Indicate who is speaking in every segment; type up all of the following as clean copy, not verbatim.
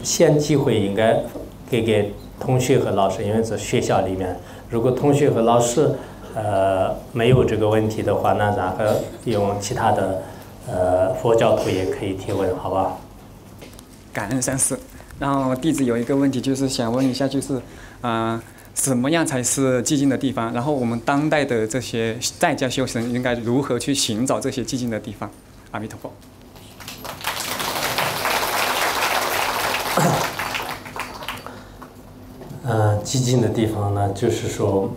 Speaker 1: 先机会应该给同学和老师，因为在学校里面，如果同学和老师没有这个问题的话，那然后用其他的佛教徒也可以提问，好吧？
Speaker 2: 感恩上师。然后弟子有一个问题，就是想问一下，就是什么样才是寂静的地方？然后我们当代的这些在家修行应该如何去寻找这些寂静的地方？阿弥陀佛。
Speaker 1: 寂静的地方呢，就是说，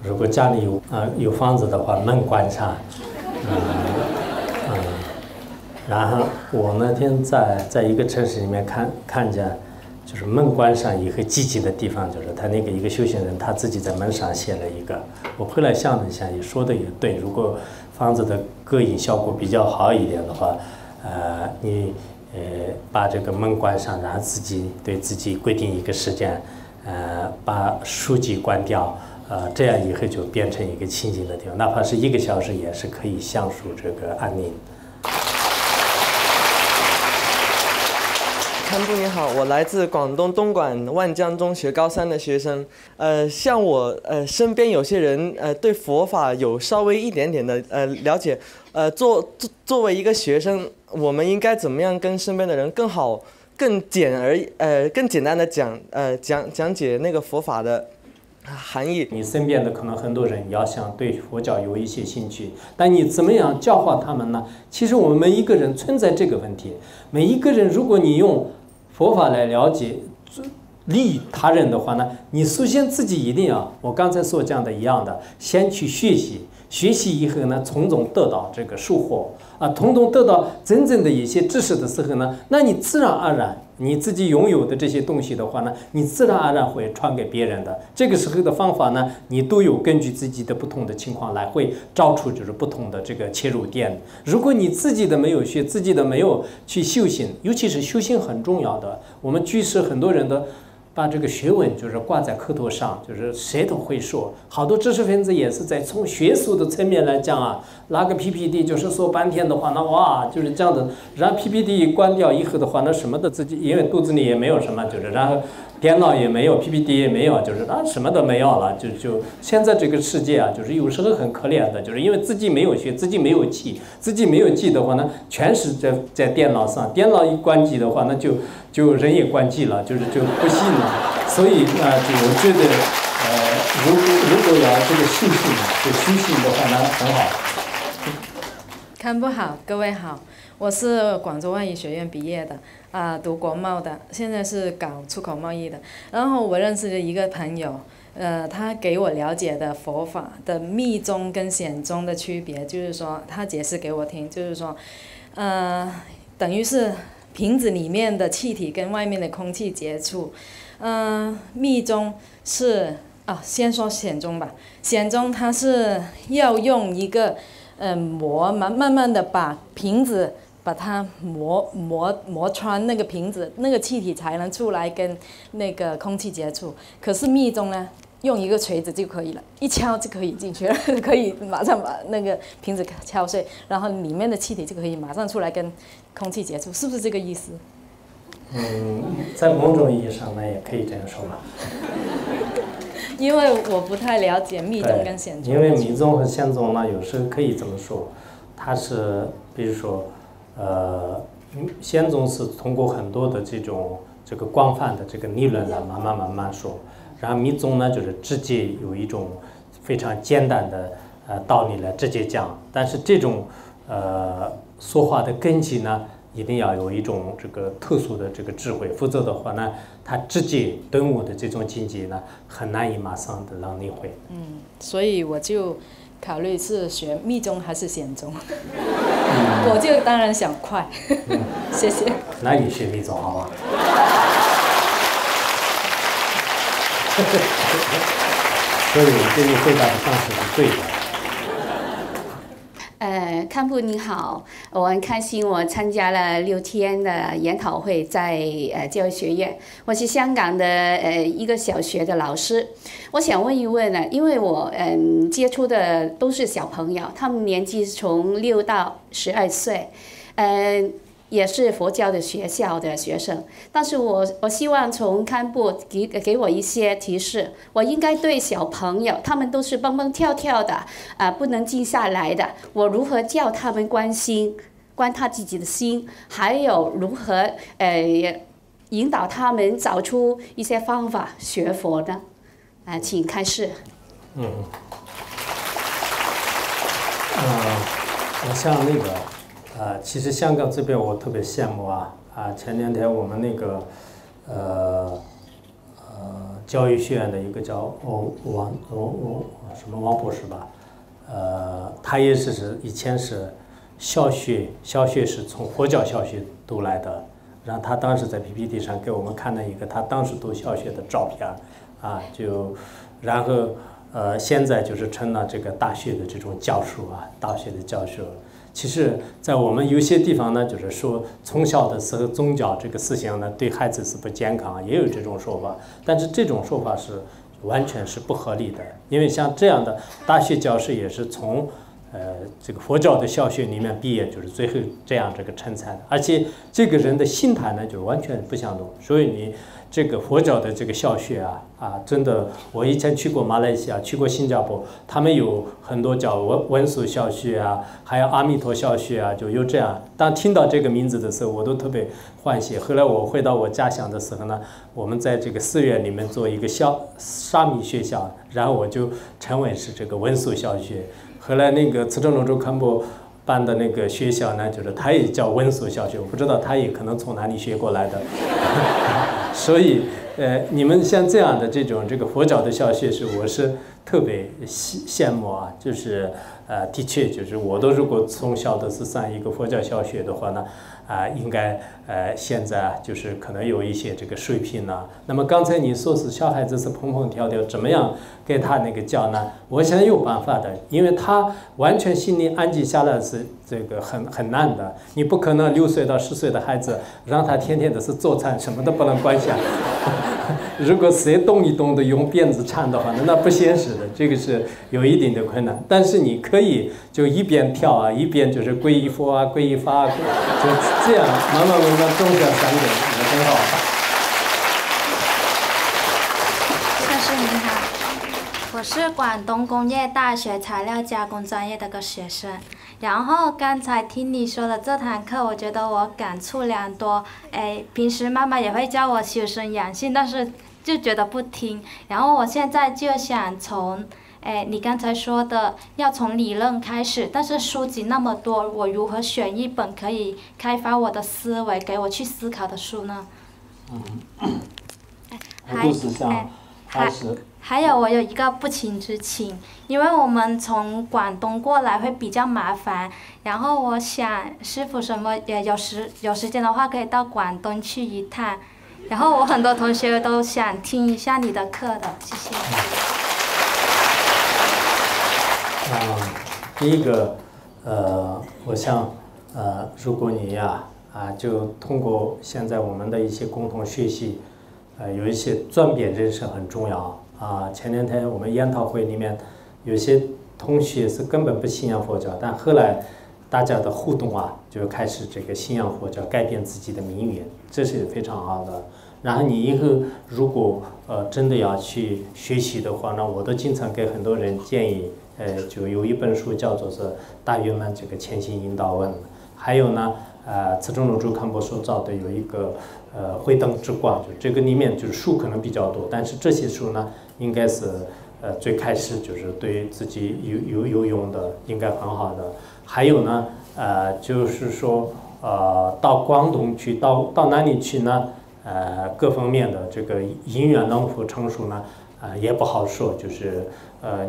Speaker 1: 如果家里有房子的话，门关上，然后我那天在一个城市里面看见，就是门关上以后寂静的地方，就是他那个一个修行人他自己在门上写了一个。我后来想了一下，也说的也对，如果房子的隔音效果比较好一点的话，你把这个门关上，然后对自己规定一个时间，把书籍关掉，这样以后就变成一个清静的地方，哪怕是1个小时也是可以享受这个安宁。
Speaker 3: 堪布你好，我来自广东东莞万江中学高3的学生。像我身边有些人对佛法有稍微一点点的了解。作为一个学生，我们应该怎么样跟身边的人更简单的讲解那个佛法的含义？
Speaker 1: 你身边的可能很多人要想对佛教有一些兴趣，但你怎么样教化他们呢？其实我们每一个人存在这个问题。每一个人，如果你用佛法来了解利益他人的话呢，你首先自己一定要，我刚才所讲的一样的，先去学习，学习以后呢，从中得到这个收获从中得到真正的一些知识的时候呢，那你自然而然你自己拥有的这些东西的话呢，你自然而然会传给别人的。这个时候的方法呢，你都有根据自己的不同的情况来，会找出就是不同的这个切入点。如果你自己的没有学，自己的没有去修行，尤其是修行很重要的。我们居士很多人的把这个学问就是挂在口头上，就是谁都会说。好多知识分子也是在从学术的层面来讲拿个 PPT 就是说半天的话，那哇就是这样的。然后 PPT 关掉以后的话，那什么的自己因为肚子里也没有什么，就是然后电脑也没有 PPT 也没有，就是什么都没有了。就现在这个世界就是有时候很可怜的，就是因为自己没有学，自己没有记，自己没有记的话呢，全是在电脑上，电脑一关机的话，那就人也关机了，就不信了。所以就我觉得如果要这个修行的话呢，很好。
Speaker 4: 堪布好，各位好，我是广州外语学院毕业的，读国贸的，现在是搞出口贸易的。然后我认识的一个朋友，他给我了解的佛法的密宗跟显宗的区别，就是说他解释给我听，就是说，等于是瓶子里面的气体跟外面的空气接触，密宗是先说显宗吧，显宗它是要用一个慢慢的把瓶子把它磨穿那个瓶子，那个气体才能出来跟那个空气接触。可是密宗呢，用一个锤子就可以了，一敲就可以进去了，可以马上把那个瓶子敲碎，然后里面的气体就可以马上出来跟空气接触，是不是这个意思？
Speaker 1: 在某种意义上呢，也可以这样说吧。
Speaker 4: 因为我不太了解密宗跟显宗。
Speaker 1: 因为密宗和显宗呢，有时候可以这么说，它是比如说，显宗是通过很多的这个广泛的这个理论来慢慢说，然后密宗呢就是直接有一种非常简单的道理来直接讲，但是这种说话的根基呢，一定要有一种这个特殊的这个智慧，否则的话呢，他直接顿悟的这种境界呢，很难以马上的让你会。
Speaker 4: 所以我就考虑是学密宗还是显宗，我就当然想快，谢谢。
Speaker 1: 那你学密宗好吧？所以我对你回答的方式是对的。
Speaker 5: 堪布你好，我很开心，我参加了6天的研讨会，在教育学院。我是香港的一个小学的老师，我想问一问呢，因为我接触的都是小朋友，他们年纪从6到12岁，也是佛教的学校的学生，但是我希望从堪布给我一些提示，我应该对小朋友，他们都是蹦蹦跳跳的，不能静下来的，我如何叫他们关他自己的心，还有如何引导他们找出一些方法学佛呢？请开示。
Speaker 1: 我像那个其实香港这边我特别羡慕前2天我们那个教育学院的一个叫王博士吧，他也是以前是小学是从佛教小学读来的，然后他当时在 PPT 上给我们看了一个他当时读小学的照片然后现在就是成了这个大学的这种教授大学的教授。其实，在我们有些地方呢，就是说从小的时候宗教这个思想呢，对孩子是不健康，也有这种说法。但是这种说法是完全是不合理的，因为像这样的大学教授也是从这个佛教的小学里面毕业，就是最后这样这个成才的，而且这个人的心态呢，就完全不相同。所以你这个佛教的这个小学真的，我以前去过马来西亚，去过新加坡，他们有很多叫文殊小学还有阿弥陀小学就有这样。当听到这个名字的时候，我都特别欢喜。后来我回到我家乡的时候呢，我们在这个寺院里面做一个沙弥学校，然后我就成为是这个文殊小学。后来那个慈正龙州堪布办的那个学校呢，就是他也叫文殊小学，我不知道他也可能从哪里学过来的。所以你们像这样的这个佛教的小学我是特别羡慕就是的确就是我都如果从小的是上一个佛教小学的话呢，应该现在就是可能有一些这个水平了。那么刚才你说是小孩子是蹦蹦跳跳，怎么样给他那个教呢？我想有办法的，因为他完全心里安静下来是这个很难的。你不可能6岁到10岁的孩子让他天天的是做菜，什么都不能关下。如果谁动一动的用鞭子缠的话，那不现实的，这个是有一定的困难。但是你可以就一边跳一边就是皈依佛皈依法，就这样慢慢种下3根也很好。
Speaker 6: 老师您好，我是广东工业大学材料加工专业的个学生。然后刚才听你说的这堂课，我觉得我感触良多。平时妈妈也会叫我修身养性，但是就觉得不听。然后我现在就想从，你刚才说的要从理论开始，但是书籍那么多，我如何选一本可以开发我的思维，给我去思考的书呢？还有我有一个不情之请，因为我们从广东过来会比较麻烦，然后我想师父有时间的话可以到广东去一趟，然后我很多同学都想听一下你的课的，谢谢。
Speaker 1: 第一个我想如果你就通过现在我们的一些共同学习，有一些转变人生很重要。前2天我们研讨会里面有些同学是根本不信仰佛教，但后来大家的互动就开始这个信仰佛教，改变自己的命运，这是非常好的。然后你以后如果真的要去学习的话呢，我都经常给很多人建议，就有一本书叫做是《大圆满这个前行引导文》，还有呢慈正龙州堪布所造的有一个慧灯之光，就这个里面就是书可能比较多，但是这些书呢应该是最开始就是对自己有用的，应该很好的。还有呢就是说到广东去，到哪里去呢？各方面的这个因缘能否成熟呢？也不好说。就是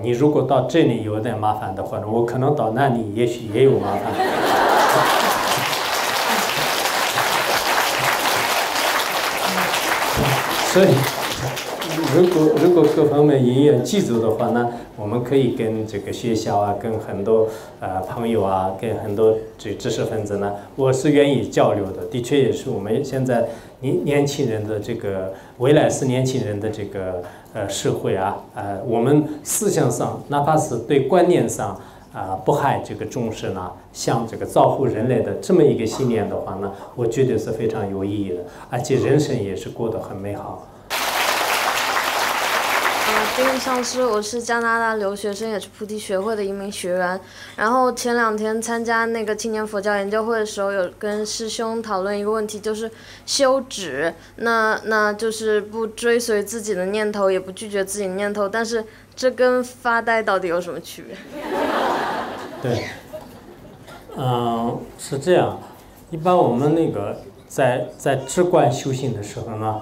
Speaker 1: 你如果到这里有点麻烦的话，我可能到那里也许也有麻烦。所以，如果各方面因缘记住的话呢，我们可以跟这个学校跟很多朋友跟很多知识分子呢，我是愿意交流的。的确也是我们现在年轻人的这个未来是年轻人的这个社会我们思想上哪怕是对观念上不害这个众生啊，像这个造福人类的这么一个信念的话呢，我觉得是非常有意义的，而且人生也是过得很美好。
Speaker 7: 丁玉上师，我是加拿大留学生，也是菩提学会的一名学员。然后前2天参加那个青年佛教研究会的时候，有跟师兄讨论一个问题，就是修止，那就是不追随自己的念头，也不拒绝自己的念头，但是这跟发呆到底有什么区别？
Speaker 1: 对，是这样。一般我们那个在止观修行的时候呢，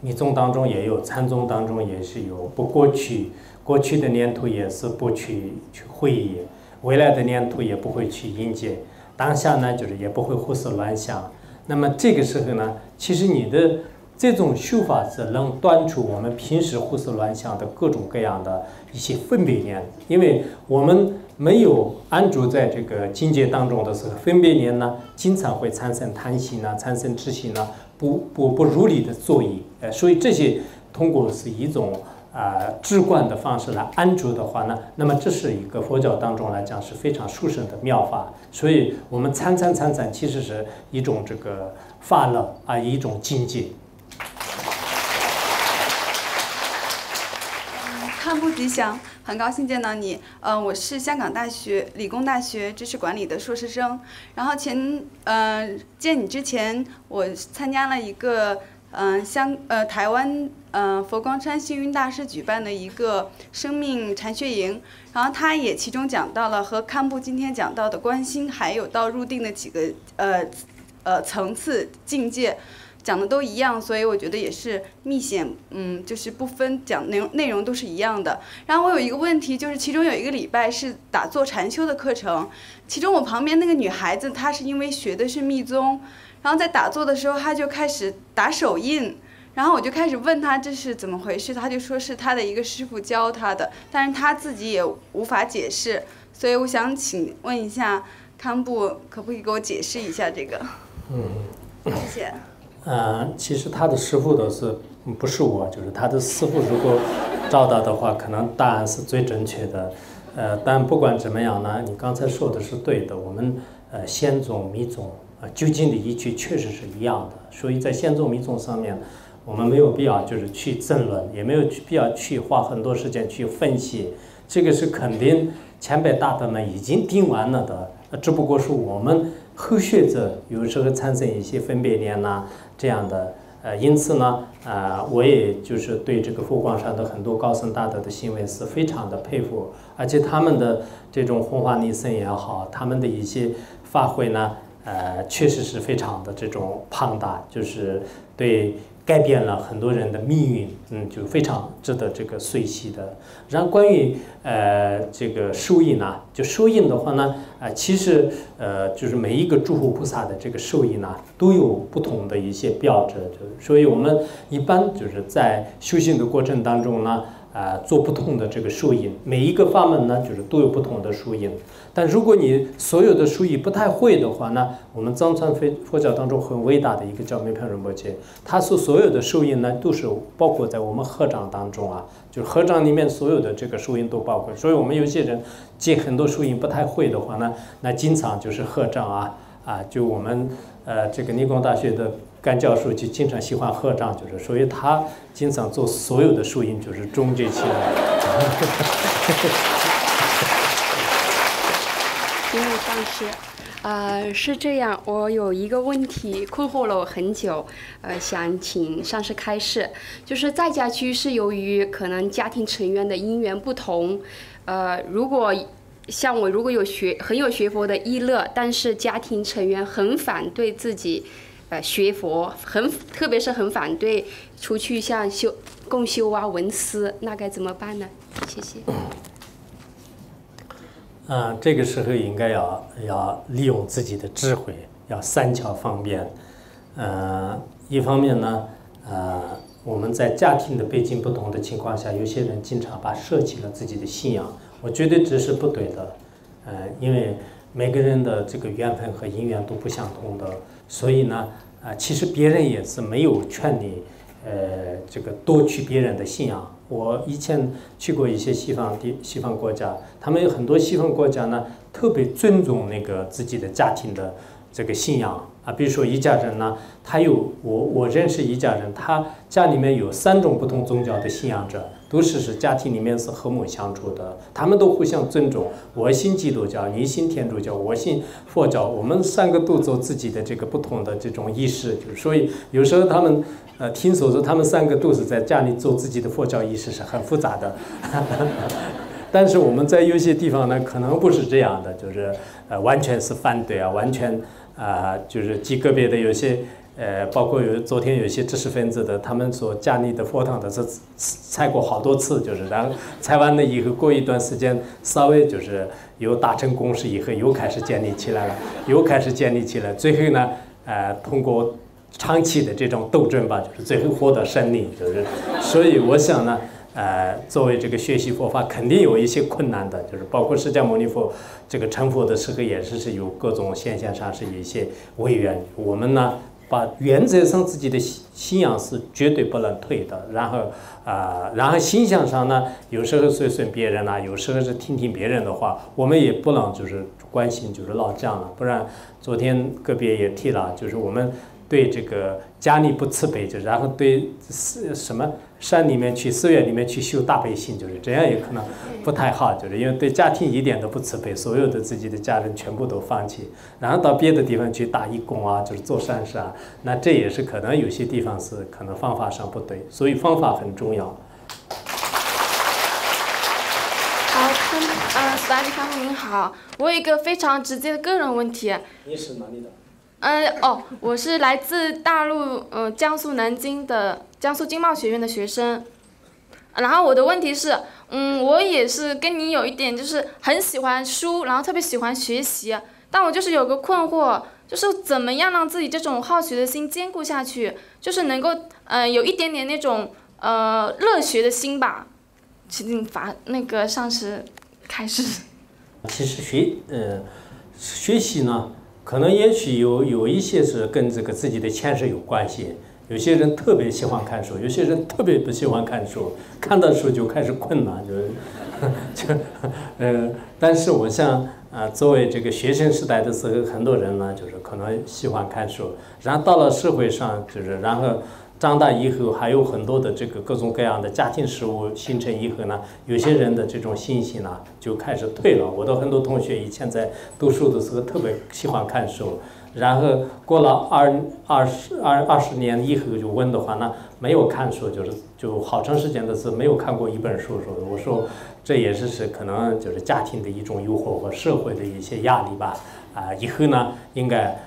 Speaker 1: 密宗当中也有，禅宗当中也是有。不过去的念头也是不去回忆，未来的念头也不会去迎接，当下呢就是也不会胡思乱想。那么这个时候呢，其实你的这种修法是能断除我们平时胡思乱想的各种各样的一些分别念，因为我们没有安住在这个境界当中的时候，分别念呢经常会产生贪心啊，产生痴心啊，不如理的作意，所以这些通过是一种止观的方式来安住的话呢，那么这是一个佛教当中来讲是非常殊胜的妙法。所以我们参其实是一种这个法乐啊，一种境界。
Speaker 8: 看不吉祥，很高兴见到你。我是香港大学理工大学知识管理的硕士生。然后见你之前，我参加了一个台湾佛光山星云大师举办的一个生命禅学营，然后他也其中讲到了和堪布今天讲到的观心还有到入定的几个层次境界。讲的都一样，所以我觉得也是密显，就是不分讲内容都是一样的。然后我有一个问题，就是其中有一个礼拜是打坐禅修的课程，其中我旁边那个女孩子，她是因为学的是密宗，然后在打坐的时候，她就开始打手印，然后我就开始问她这是怎么回事，她就说是她的一个师傅教她的，但是她自己也无法解释，所以我想请问一下堪布，可不可以给我解释一下这个？谢谢。
Speaker 1: 其实他的师傅不是我，就是他的师傅。如果找到的话，可能答案是最正确的。但不管怎么样呢，你刚才说的是对的。我们显宗密宗究竟的依据确实是一样的，所以在显宗密宗上面，我们没有必要就是去争论，也没有必要去花很多时间去分析。这个是肯定前辈大德们已经定完了的，只不过是我们后学者有时候产生一些分别念呐这样的。因此呢，我也就是对这个佛光山的很多高僧大德的行为是非常的佩服，而且他们的这种弘法利生也好，他们的一些发挥呢，确实是非常的这种庞大，就是对改变了很多人的命运，就非常值得这个随喜的。然后关于这个受印呢，就受印的话呢，其实就是每一个诸佛菩萨的这个受印呢，都有不同的一些标志，所以我们一般就是在修行的过程当中呢，做不同的这个受印，每一个法门呢，就是都有不同的受印。但如果你所有的受印不太会的话呢，我们藏传佛教当中很伟大的一个叫梅盘仁波切，他所有的受印呢，都是包括在我们合掌当中啊，就是合掌里面所有的这个受印都包括。所以我们有些人接很多受印不太会的话呢，那经常就是合掌就我们这个理工大学的甘教授就经常喜欢合掌，就是所以他经常做所有的受印就是终结起来。
Speaker 9: 因为上师，是这样，我有一个问题困惑了我很久，想请上师开示，就是在家居是由于可能家庭成员的因缘不同，如果像我如果很有学佛的意乐，但是家庭成员很反对自己学佛，特别是很反对出去像共修闻思，那该怎么办呢？谢谢。
Speaker 1: 这个时候应该要利用自己的智慧，要三巧方便。一方面呢，我们在家庭的背景不同的情况下，有些人经常舍弃了自己的信仰，我觉得这是不对的。因为每个人的这个缘分和因缘都不相同的，所以呢，其实别人也是没有劝你，这个夺取别人的信仰。我以前去过一些西方国家，他们有很多西方国家呢，特别尊重那个自己的家庭的这个信仰啊。比如说一家人呢，他有我认识一家人，他家里面有3种不同宗教的信仰者，都是家庭里面是和睦相处的，他们都互相尊重。我信基督教，你信天主教，我信佛教，我们3个都做自己的这个不同的这种仪式，所以有时候他们听说他们3个都是在家里做自己的佛教仪式，是很复杂的。但是我们在有些地方呢，可能不是这样的，就是完全是反对啊，完全就是极个别的有些包括昨天有一些知识分子的，他们说家里的佛堂的是拆过好多次，就是然后拆完了以后，过一段时间稍微就是有达成共识以后，又开始建立起来了，最后呢通过长期的这种斗争吧，就是最后获得胜利，就是所以我想呢。作为这个学习佛法，肯定有一些困难的，就是包括释迦牟尼佛这个成佛的时候，也是有各种现象上是有一些违缘。我们呢，把原则上自己的信仰是绝对不能退的，然后形象上呢，有时候随顺别人啊，有时候是听别人的话，我们也不能就是关心就是老这样了，不然昨天个别也提了，就是我们对这个家里不慈悲，就然后对什么山里面去寺院里面去修大悲心，就是这样也可能不太好，就是因为对家庭一点都不慈悲，所有的自己的家人全部都放弃，然后到别的地方去打义工啊，就是做善事啊，那这也是可能有些地方是可能方法上不对，所以方法很重要。
Speaker 10: 好，斯大利康夫您好，我有一个非常直接的个人问题。
Speaker 1: 你是哪里的？
Speaker 10: 我是来自大陆江苏南京的江苏经贸学院的学生。然后我的问题是，我也是跟你有一点就是很喜欢书，然后特别喜欢学习，但我就是有个困惑，就是怎么样让自己这种好学的心兼顾下去，就是能够有一点点那种乐学的心吧。请那个上师开始。
Speaker 1: 其实学习呢。可能也许有一些是跟这个自己的前世有关系，有些人特别喜欢看书，有些人特别不喜欢看书，看到书就开始困了，但是我想作为这个学生时代的时候，很多人呢就是可能喜欢看书，然后到了社会上就是然后。长大以后还有很多的这个各种各样的家庭事务形成以后呢，有些人的这种信心呢就开始退了。我的很多同学以前在读书的时候特别喜欢看书，然后过了20年以后就问的话呢，没有看书，就好长时间的是没有看过一本书。我说这也是可能就是家庭的一种诱惑和社会的一些压力吧。以后呢应该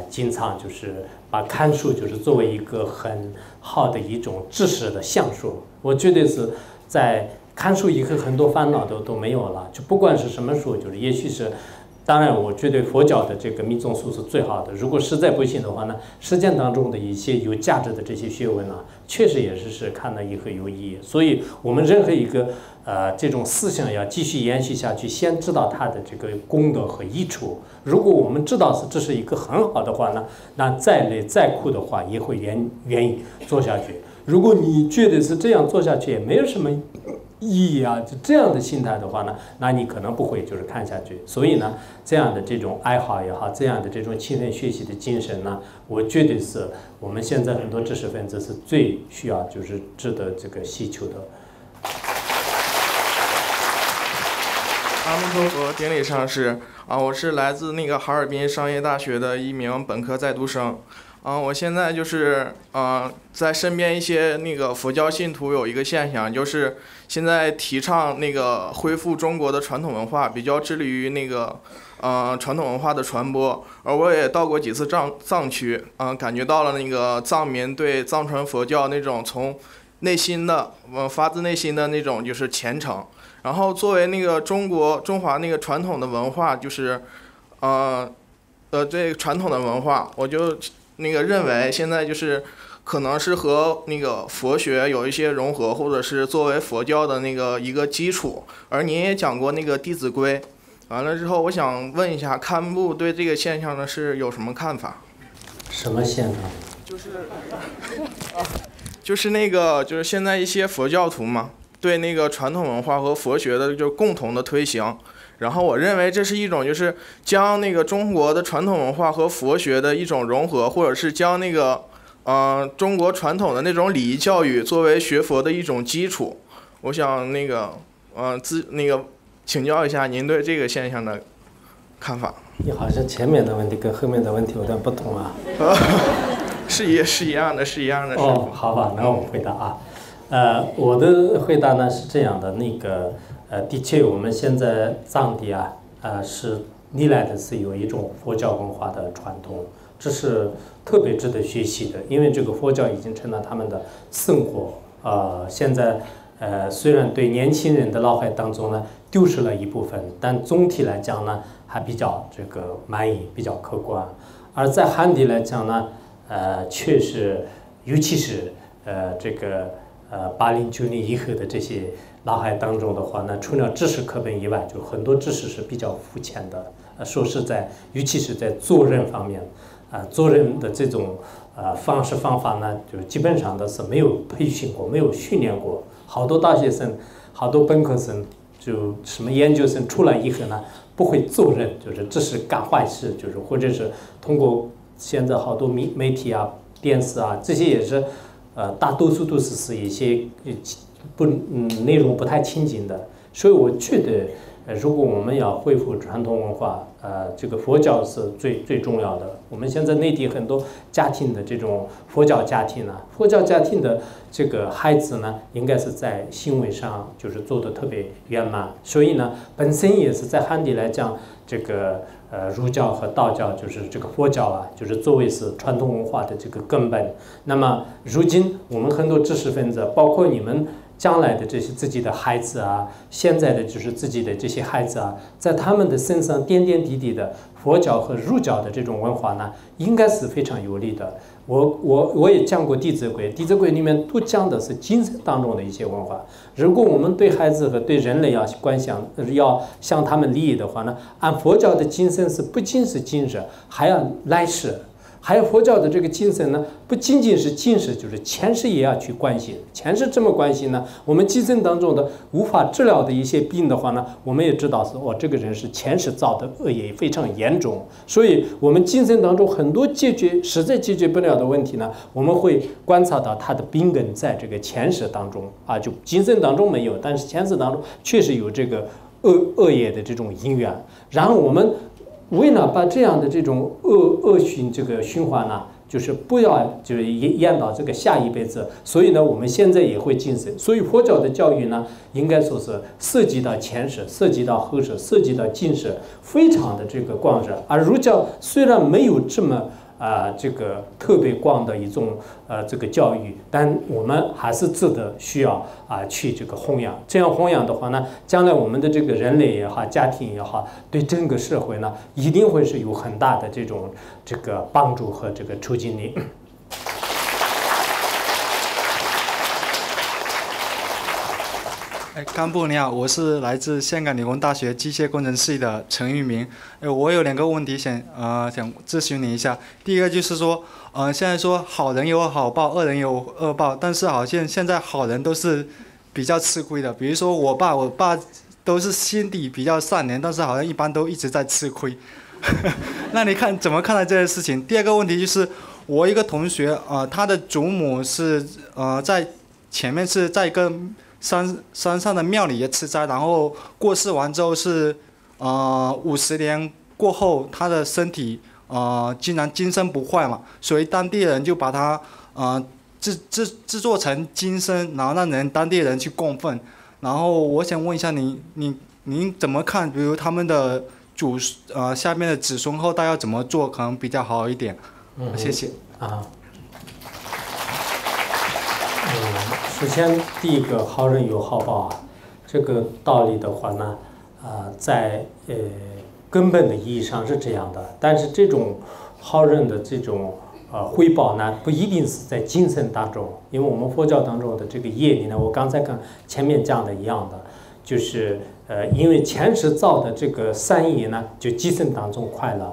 Speaker 1: 经常就是把看书就是作为一个很好的一种知识的享受。我觉得是在看书以后很多烦恼都没有了，就不管是什么书，就是也许是。当然，我觉得佛教的这个密宗书是最好的。如果实在不行的话呢，实践当中的一些有价值的这些学问呢，确实也是看了以后有意义。所以，我们任何一个这种思想要继续延续下去，先知道它的这个功德和益处。如果我们知道这是一个很好的话呢，那再累再苦的话也会愿意做下去。如果你觉得是这样做下去也没有什么意义啊，就这样的心态的话呢，那你可能不会就是看下去。所以呢，这样的这种爱好也好，这样的这种勤奋学习的精神呢，我觉得是我们现在很多知识分子是最需要就是值得这个希求的。
Speaker 11: 阿弥陀佛，顶礼上师我是来自那个哈尔滨商业大学的一名本科在读生。我现在就是在身边一些那个佛教信徒有一个现象，就是现在提倡那个恢复中国的传统文化，比较致力于那个传统文化的传播。而我也到过几次藏区，感觉到了那个藏民对藏传佛教那种从内心的发自内心的那种就是虔诚。然后作为那个中华那个传统的文化，就是这传统的文化，我就那个认为现在就是可能是和那个佛学有一些融合，或者是作为佛教的那个一个基础。而您也讲过那个《弟子规》，完了之后，我想问一下，堪布对这个现象呢是有什么看法？
Speaker 1: 什么现象？
Speaker 11: 就是那个就是现在一些佛教徒嘛，对那个传统文化和佛学的就共同的推行。然后我认为这是一种就是将那个中国的传统文化和佛学的一种融合，或者是将那个中国传统的那种礼仪教育作为学佛的一种基础。我想那个请教一下您对这个现象的看法。
Speaker 1: 你好像前面的问题跟后面的问题有点不同啊。
Speaker 11: 是一样的，是一样的。
Speaker 1: 哦，好吧，那我回答啊。我的回答呢是这样的，的确，我们现在藏地啊，是历来的是有一种佛教文化的传统，这是特别值得学习的，因为这个佛教已经成了他们的生活。现在虽然对年轻人的脑海当中呢丢失了一部分，但总体来讲呢还比较这个满意，比较客观。而在汉地来讲呢，确实，尤其是80、90以后的这些脑海当中的话呢，除了知识课本以外，就很多知识是比较肤浅的。说实在，尤其是在做人方面，做人的这种方式方法呢，就基本上都是没有培训过，没有训练过。好多大学生、好多本科生，就什么研究生出来以后呢，不会做人，就是只是干坏事，就是或者是通过现在好多媒体啊、电视啊，这些也是。大多数都是一些内容不太亲近的，所以我觉得，如果我们要恢复传统文化，这个佛教是最重要的。我们现在内地很多家庭的这种佛教家庭呢，佛教家庭的这个孩子呢，应该是在行为上就是做得特别圆满，所以呢，本身也是在汉地来讲，这个儒教和道教就是这个佛教啊，就是作为是传统文化的这个根本。那么如今我们很多知识分子，包括你们将来的这些自己的孩子啊，现在的就是自己的这些孩子啊，在他们的身上点点滴滴的佛教和儒教的这种文化呢，应该是非常有利的。我也讲过《弟子规》，《弟子规》里面都讲的是精神当中的一些文化。如果我们对孩子和对人类要向他们利益的话呢，按佛教的精神是不仅是今世，还要来世。还有佛教的这个精神呢，不仅仅是今世，就是前世也要去关心。前世这么关心呢，我们今生当中的无法治疗的一些病的话呢，我们也知道是这个人是前世造的恶业非常严重。所以，我们今生当中很多实在解决不了的问题呢，我们会观察到它的病根在这个前世当中啊，就今生当中没有，但是前世当中确实有这个恶业的这种因缘。然后我们为了把这样的这种恶循环呢，就是不要就是延到这个下一辈子，所以呢，我们现在也会谨慎。所以佛教的教育呢，应该说是涉及到前世、涉及到后世、涉及到今世，非常的这个广泛。而儒教虽然没有这么这个特别广的一种这个教育，但我们还是值得需要去这个弘扬。这样弘扬的话呢，将来我们的这个人类也好，家庭也好，对整个社会呢，一定会是有很大的这个帮助和这个促进力。
Speaker 12: 干部你好，我是来自香港理工大学机械工程系的陈玉明。我有2个问题想咨询你一下。第一个就是说，现在说好人有好报，恶人有恶报，但是好像现在好人都是比较吃亏的。比如说我爸都是心底比较善良，但是好像一般都一直在吃亏。那你怎么看待这件事情？第2个问题就是我一个同学他的祖母是在前面是在一个山上的庙里也吃斋，然后过世完之后是50年过后，他的身体竟然金身不坏嘛，所以当地人就把他制作成金身，然后让当地人去供奉。然后我想问一下您怎么看？比如他们的下面的子孙后代要怎么做可能比较好一点？谢谢。
Speaker 1: 首先，第一个好人有好报这个道理的话呢，在根本的意义上是这样的。但是这种好人的这种回报呢，不一定是在今生当中，因为我们佛教当中的这个业力呢，我刚才跟前面讲的一样的，就是因为前世造的这个善业呢，就今生当中快乐；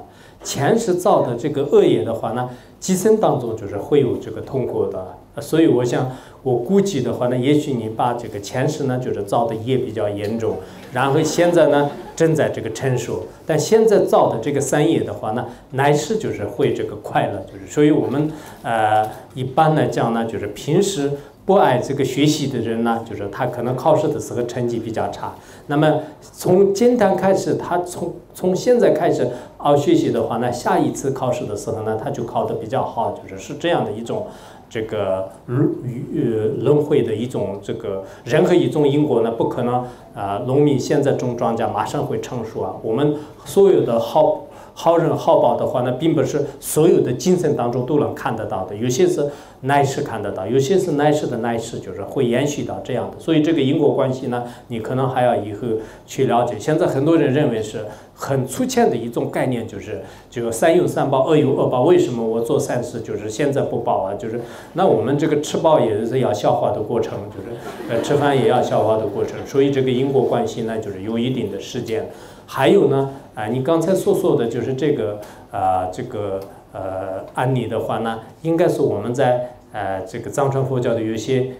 Speaker 1: 前世造的这个恶业的话呢，今生当中就是会有这个痛苦的。所以我想，我估计的话呢，也许你把这个前世呢就是造的业比较严重，然后现在呢正在这个成熟，但现在造的这个三业的话呢，来世就是会这个快乐，就是所以我们一般来讲呢，就是平时不爱这个学习的人呢，就是他可能考试的时候成绩比较差。那么从今天开始，他从现在开始学习的话呢，下一次考试的时候呢，他就考得比较好，是这样的一种这个轮回的一种这个任何一种因果呢，不可能农民现在种庄稼马上会成熟啊。我们所有的好人好报的话呢，并不是所有的精神当中都能看得到的，有些是来世看得到，有些是来世的来世，就是会延续到这样的。所以这个因果关系呢，你可能还要以后去了解。现在很多人认为是很粗浅的一种概念，就三有三报，二有二报。为什么我做善事就是现在不报啊？那我们这个吃饱也是要消化的过程，吃饭也要消化的过程。所以这个因果关系呢，有一定的时间。还有呢，你刚才所说的就是这个案例的话呢，应该是我们在这个藏传佛教的有些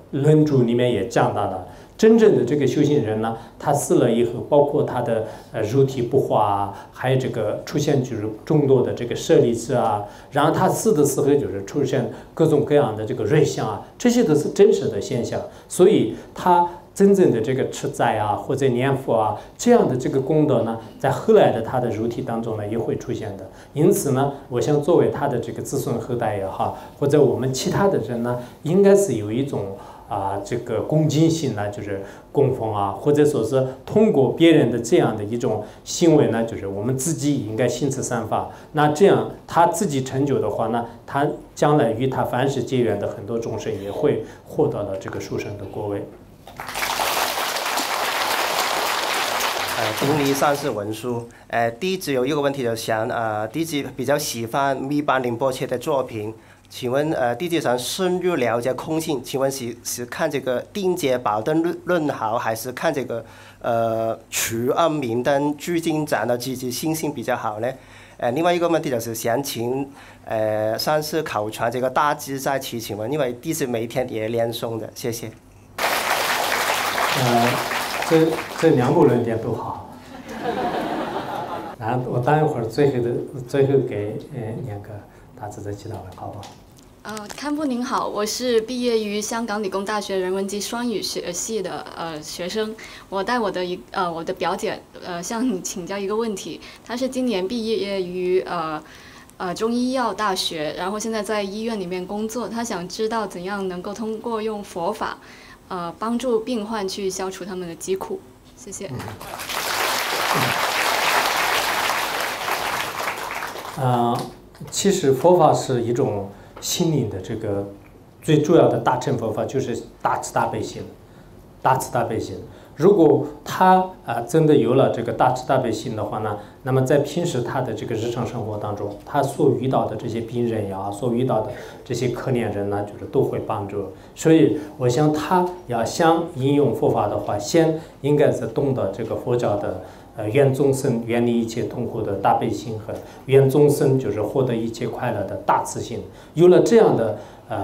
Speaker 1: 论著里面也讲到了，真正的这个修行人呢，他死了以后，包括他的肉体不化啊，还有这个出现众多的这个舍利子啊，然后他死的时候出现各种各样的这个瑞相啊，这些都是真实的现象，所以他真正的这个持斋啊，或者念佛啊，这样的这个功德呢，在后来的他的肉体当中呢，也会出现的。因此呢，我想作为他的这个子孙后代也好，或者我们其他的人呢，应该是有一种这个恭敬心呢，供奉啊，或者说是通过别人的这样的一种行为呢，我们自己应该心持善法。那这样他自己成就的话呢，他将来与他凡世结缘的很多众生也会获得了这个殊胜的果位。
Speaker 13: 顶礼上师文殊。弟子有一个问题，弟子比较喜欢密班仁波切的作品，请问弟子想深入了解空性，请问是看这个定解宝灯论好，还是看这个除暗明灯聚精展的自己心性比较好呢？另外一个问题想请上师口传这个大自在祈，请问因为弟子每天也练诵的，谢谢。
Speaker 1: 这两部论点都好。然后我待会儿最后给念个大自在祈祷文，好不好？
Speaker 14: 堪布您好，我是毕业于香港理工大学人文及双语学系的学生。我带我的表姐向你请教一个问题，她是今年毕业于中医药大学，然后现在在医院里面工作。她想知道怎样能够通过用佛法帮助病患去消除他们的疾苦。谢谢。
Speaker 1: 其实佛法是一种心灵的这个最主要的大乘佛法，就是大慈大悲心，大慈大悲心。如果他真的有了这个大慈大悲心的话呢，那么在平时他的这个日常生活当中，他所遇到的这些病人呀，所遇到的这些可怜人呢，都会帮助。所以我想他要想应用佛法的话，先应该是懂得这个佛教的愿众生远离一切痛苦的大悲心和愿众生获得一切快乐的大慈心。有了这样的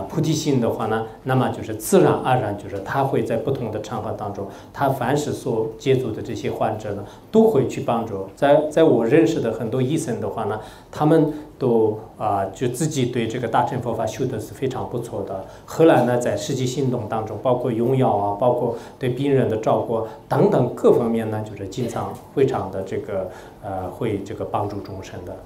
Speaker 1: 菩提心的话呢，那么自然而然他会在不同的场合当中，他凡是所接触的这些患者呢，都会去帮助。在我认识的很多医生的话呢，他们都就自己对这个大乘佛法修的是非常不错的。后来呢，在实际行动当中，包括用药啊，包括对病人的照顾等等各方面呢，经常非常的会帮助众生的。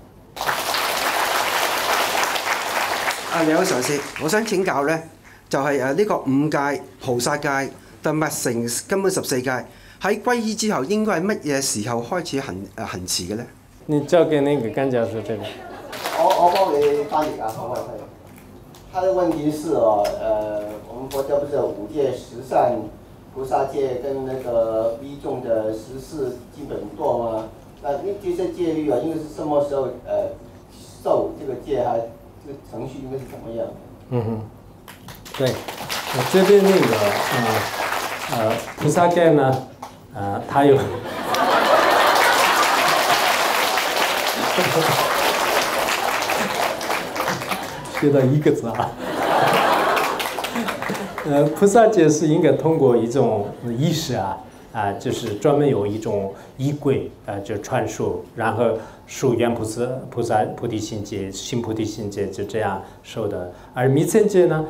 Speaker 15: 你好，上師，我想請教呢，就係呢個五戒、菩薩戒同密乘根本14戒，喺皈依之後應該係乜嘢時候開始行持嘅呢？
Speaker 1: 你交給那個甘教授這邊。
Speaker 16: 我幫你翻譯啊，我翻譯。他的問題是我們佛教不是有5戒十善、菩薩戒跟那個逼眾的14基本墮嗎？那這些戒律啊，應該是什麼時候受這個戒還？這個程序應該是怎麼樣？
Speaker 1: 對，這邊菩薩戒呢，它有學到一個字啊。菩萨戒是应该通过一种仪式就是专门有一种仪轨就传授，然后受原菩萨菩提心戒、行菩提心戒就这样受的。而密乘戒呢，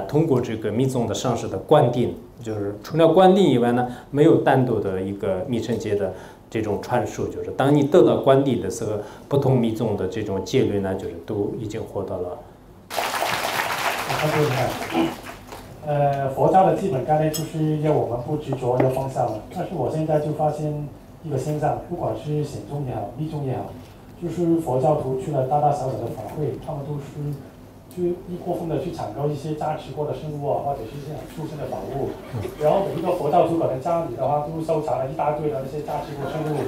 Speaker 1: 通过这个密宗的上师的灌顶，就是除了灌顶以外呢，没有单独的一个密乘戒的这种传授，就是当你得到灌顶的时候，不同密宗的这种戒律呢，就是都已经获得了。
Speaker 17: 佛教的基本概念就是要我们不执着，要放下嘛。但是我现在就发现一个现象，不管是显宗也好，密宗也好，就是佛教徒去了大大小小的法会，他们都是就过分的去抢购一些加持过的圣物或者是一些很殊胜的宝物。然后每一个佛教徒可能家里的话都收藏了一大堆的那些加持过圣物。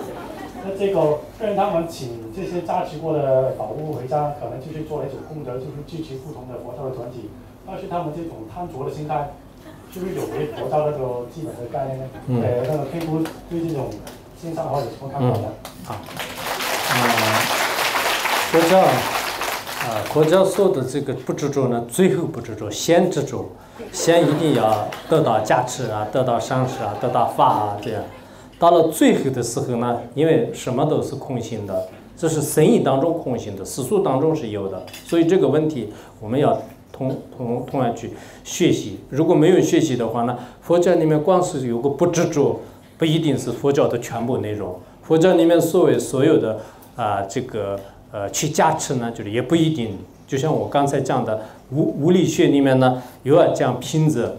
Speaker 17: 那这个跟他们请这些加持过的宝物回家，可能就是做了一种功德，就是支持不同的佛教的团体。但是他们这种贪着的心态，是不是有违佛教那个基本的概念呢？那个推估对这种现象或者什么看法呢？
Speaker 1: 佛教说的这个不执着呢，最后不执着，先执着，先一定要得到加持得到上师得到法这样。到了最后的时候呢，因为什么都是空性的，这是生意当中空性的，世俗当中是有的，所以这个问题我们要同样去学习。如果没有学习的话呢，佛教里面光是有个不执着，不一定是佛教的全部内容。佛教里面所有的去加持呢，就是也不一定。就像我刚才讲的物理学里面呢，又要讲品质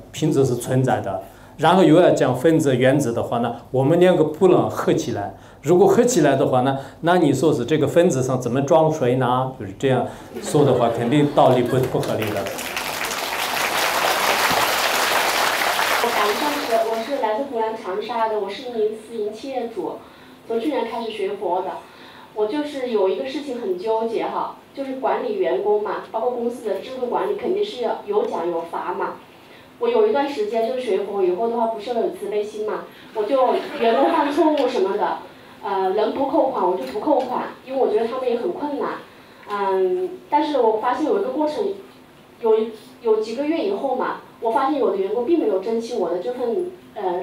Speaker 1: 是存在的，然后又要讲分子原子的话呢，我们两个不能合起来。如果合起来的话呢，那你说是这个分子上怎么装水呢？就是这样说的话，肯定道理不合理的。
Speaker 18: 我是来自湖南长沙的，我是一名私营企业主，从去年开始学佛的。我就是有一个事情很纠结就是管理员工嘛，包括公司的制度管理肯定是要有奖有罚嘛。我有一段时间就学佛以后的话，不是要有慈悲心嘛，我就员工犯错误什么的。能不扣款我就不扣款，因为我觉得他们也很困难。但是我发现有一个过程，有几个月以后嘛，我发现有的员工并没有珍惜我的这份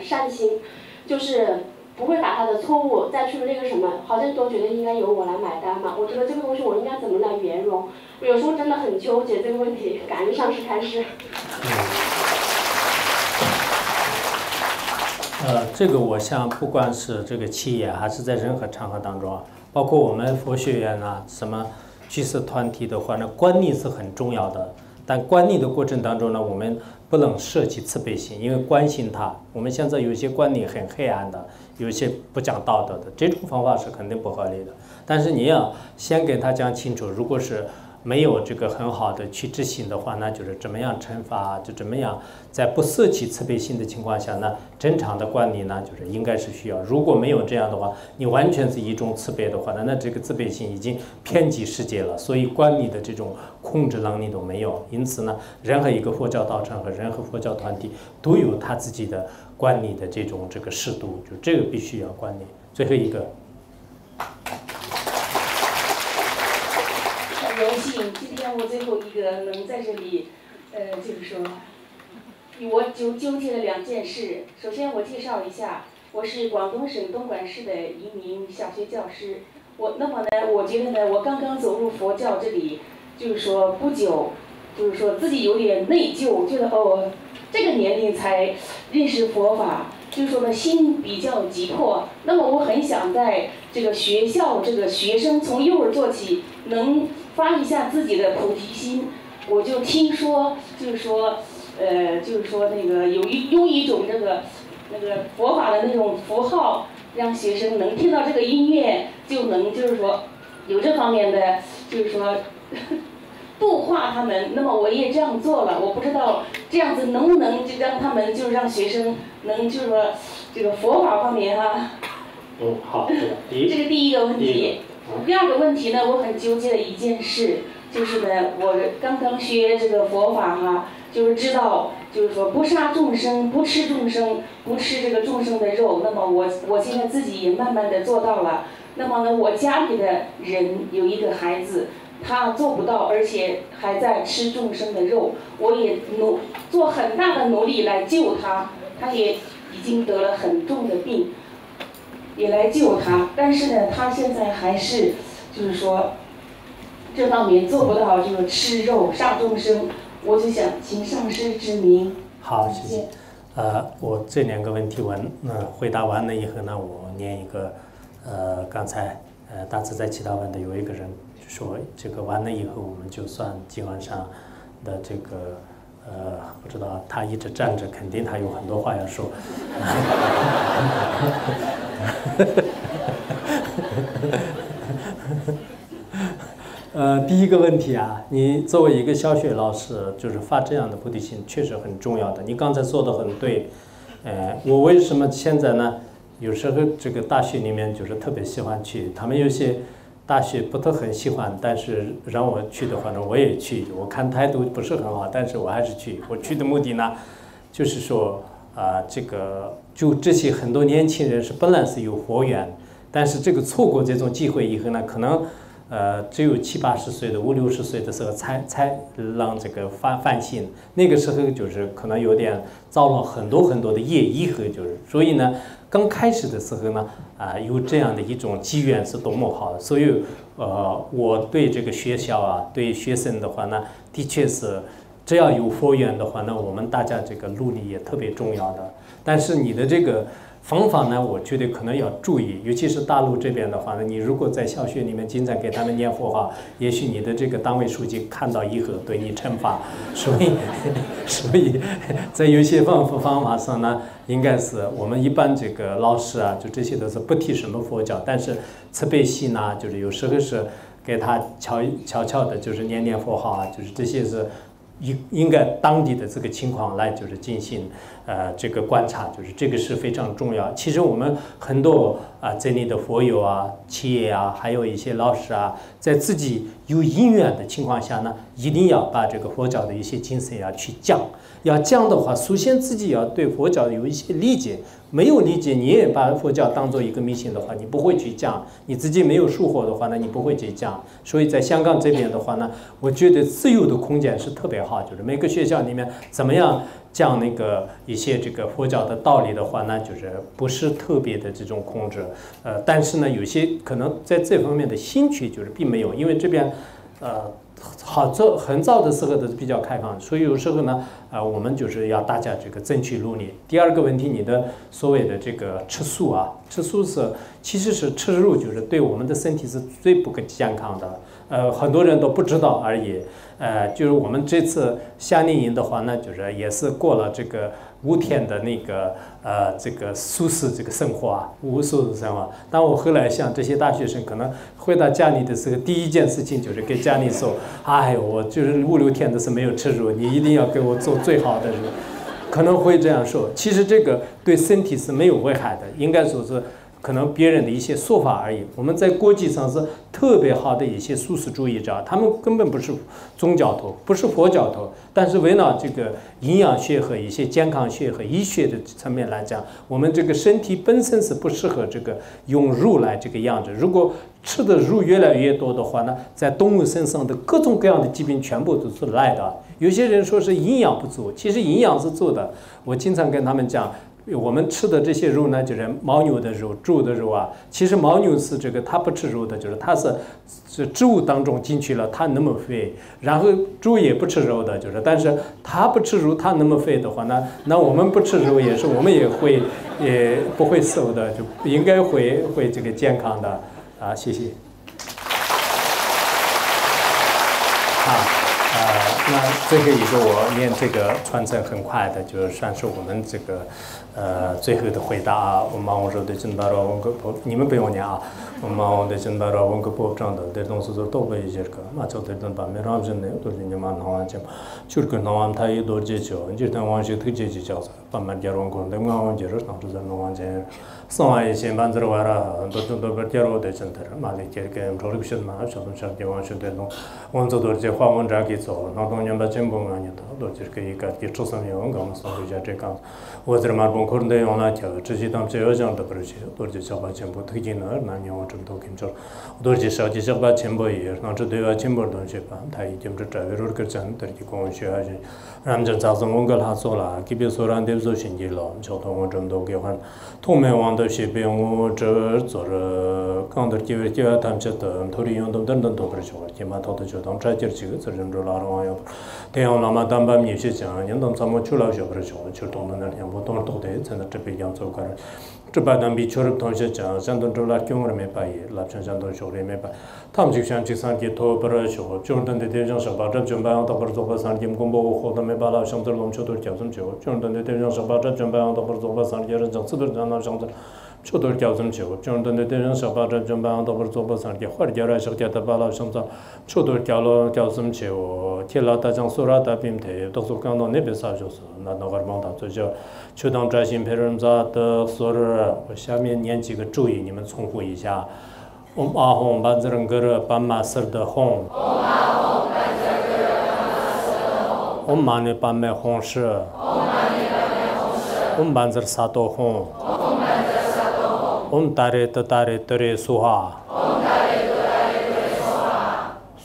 Speaker 18: 善心，就是不会把他的错误再去那个什么，好像都觉得应该由我来买单嘛。我觉得这个东西我应该怎么来圆融？我有时候真的很纠结这个问题。感恩上师开示。
Speaker 1: 这个我想，不管是这个企业还是在任何场合当中包括我们佛学院什么居士团体的话呢，管理是很重要的。但管理的过程当中呢，我们不能舍弃慈悲心，因为关心他。我们现在有些管理很黑暗的，有些不讲道德的，这种方法是肯定不合理的。但是你要先给他讲清楚，如果是没有这个很好的去执行的话，那就是怎么样惩罚，就怎么样在不舍弃慈悲心的情况下呢，正常的管理呢，就是应该是需要。如果没有这样的话，你完全是一种慈悲的话呢，那这个慈悲心已经偏激世界了，所以管理的这种控制能力都没有。因此呢，任何一个佛教道场和任何佛教团体都有他自己的管理的这个适度，就这个必须要管理。最后一个。
Speaker 19: 荣幸，今天我最后一个能在这里，就是说，我纠结了2件事。首先我介绍一下，我是广东省东莞市的一名小学教师。那么呢，我觉得呢，我刚刚走入佛教这里，就是说不久，就是说自己有点内疚，觉得这个年龄才认识佛法，就是说呢心比较急迫。那么我很想在这个学校这个学生从幼儿做起，能发一下自己的菩提心。我就听说，就是说那个用一种那个佛法的那种符号，让学生能听到这个音乐，就能就是说有这方面的就是说度化他们。那么我也这样做了，我不知道这样子能不能就让他们就让学生能就是说这个佛法方面
Speaker 1: 好，
Speaker 19: 这是第一个问题。第二个问题呢，我很纠结的一件事，就是呢，我刚刚学这个佛法就是知道，就是说不杀众生，不吃众生，不吃这个众生的肉。那么我现在自己也慢慢的做到了。那么呢，我家里的人有一个孩子，他做不到，而且还在吃众生的肉。我也做很大的努力来救他，他也已经得了很重的病，也来救他。但是呢，他现在还是就是说这方面做不到，就是吃肉杀众生。我就想请上师指明。
Speaker 1: 好，谢谢。我这2个问题回答完了以后呢，我念一个，刚才大自在其他问的有一个人说这个完了以后我们就算今晚上的这个不知道他一直站着，肯定他有很多话要说。第一个问题啊，你作为一个小学老师，就是发这样的菩提心，确实很重要的。你刚才说的很对，我为什么现在呢？有时候这个大学里面就是特别喜欢去，他们有些大学不都很喜欢，但是让我去的话呢，我也去。我看态度不是很好，但是我还是去。我去的目的呢，就是说这个就这些很多年轻人是本来是有佛缘，但是这个错过这种机会以后呢，可能只有70、80岁的50、60岁的时候才让这个泛心，那个时候就是可能有点造了很多的业，以后就是所以呢，刚开始的时候呢有这样的一种机缘是多么好。所以我对这个学校啊，对学生的话呢，的确是只要有佛缘的话呢，我们大家这个努力也特别重要的。但是你的这个方法呢，我觉得可能要注意，尤其是大陆这边的话呢，你如果在小学里面经常给他们念佛号，也许你的这个党委书记看到以后对你惩罚。所以在有些方法上呢，应该是我们一般这个老师啊，就这些都是不提什么佛教，但是慈悲心呢，就是有时候是给他悄的，就是念佛号啊，就是这些是应该当地的这个情况来就是进行这个观察，就是这个是非常重要。其实我们很多这里的佛友啊、企业啊，还有一些老师啊，在自己有因缘的情况下呢，一定要把这个佛教的一些精神要去讲。要讲的话，首先自己要对佛教有一些理解。没有理解，你也把佛教当做一个迷信的话，你不会去讲；你自己没有收获的话呢，你不会去讲。所以在香港这边的话呢，我觉得自由的空间是特别好，就是每个学校里面怎么样讲那个一些这个佛教的道理的话呢，就是不是特别的这种控制。但是呢，有些可能在这方面的兴趣就是并没有，因为这边很早的时候都是比较开放，所以有时候呢，我们就是要大家这个争取努力。第二个问题，你的所谓的这个吃素啊，吃素其实是吃肉，就是对我们的身体是最不健康的。很多人都不知道而已。就是我们这次夏令营的话呢，就是也是过了这个5天的那个这个素食这个生活啊，无素食生活。但我后来像这些大学生，可能回到家里的时候，第一件事情就是给家里说：“哎呦，我就是5、6天都是没有吃肉，你一定要给我做最好的肉。”可能会这样说。其实这个对身体是没有危害的，应该说是可能别人的一些说法而已。我们在国际上是特别好的一些素食主义者，他们根本不是宗教徒，不是佛教徒，但是围绕这个营养学和一些健康学和医学的层面来讲，我们这个身体本身是不适合这个用肉来这个样子。如果吃的肉越来越多的话呢，在动物身上的各种各样的疾病全部都是来的。有些人说是营养不足，其实营养是足的。我经常跟他们讲，我们吃的这些肉呢，就是牦牛的肉、猪的肉啊。其实牦牛是这个它不吃肉的，就是它是植物当中进去了，它那么肥。然后猪也不吃肉的，就是但是它不吃肉，它那么肥的话呢，那我们不吃肉也是，我们也不会瘦的，就应该会这个健康的啊。谢谢。那最后一个我念这个传承很快的，就算是我们这个最后的回答啊。我们说的真大了，你们不用念啊。我们的真大了，我们不讲的，这东西是都不一样的。那就这种把没让人呢，都是你们那完全，就是跟那完他也都接受，就是那完全推荐去教的，把没点完工，那完全就是当时在那完全。上一些班子的话啦，都不点了的真的，嘛的这个做了个什么，小东小地方学的弄，我们做的这华文这给做，那东年把进步啊，都就是个一个的出生用我们说一下这个，我这嘛本科的用那条，这些当这样讲的不是，都是小把进步推进了，那年我这么多跟着，都是小的小把进步也，那这对吧进步东西吧，他已经这这个个真的去讲学还是，咱们早上我跟他说了，这边说让的做新的了，交通我这么多给换，后面往的是边我这做了，刚的就他们这的，土地用的等等都不是说，起码他的就当这点几个责任就拉上要。这样那么当把你些讲，人当咱们出来就不是说，就当那两不当都得才能这边样做个。这把咱比出来同学讲，相当出来讲我没办法，拉成相当学的没办。他们就像这三天头不是说，就等的这种说把这准备到不是做把三天公布后头没办法，想着我们就都叫什么就等的这种说把这准备到不是做把三天人讲，这都讲那想着。就都叫什么就，就等的人小把这准备到不是做把三天，或者叫来说叫他把了想着，就都叫了叫什么就，天老大讲说了大平台，到时候讲到那边啥就是，那个帮他做就，就当专心陪人家的说了，下面念几个注意，你们重复一下。阿红把这人个把马色的红。马呢把麦红是。把这啥都红。तारे तरे सुहा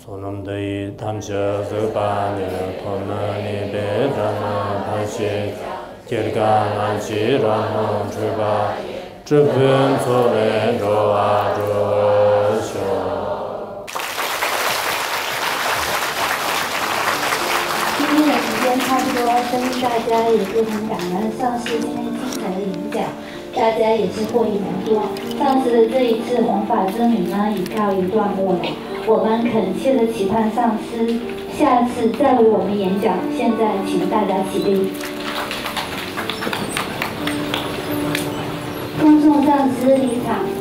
Speaker 1: सोनम दई धमच जुबाने थोनाने बेरना भाषे केरगा नांची रानो जुबा जुबन सोरे रोआ रोशो
Speaker 20: 今天的时间差不多，相信大家也是很感恩上师今天精彩的演讲。 大家也是获益良多。上师的这一次弘法之旅呢，已告一段落了。我们恳切的期盼上师下次再为我们演讲。现在，请大家起立，恭送上师离场。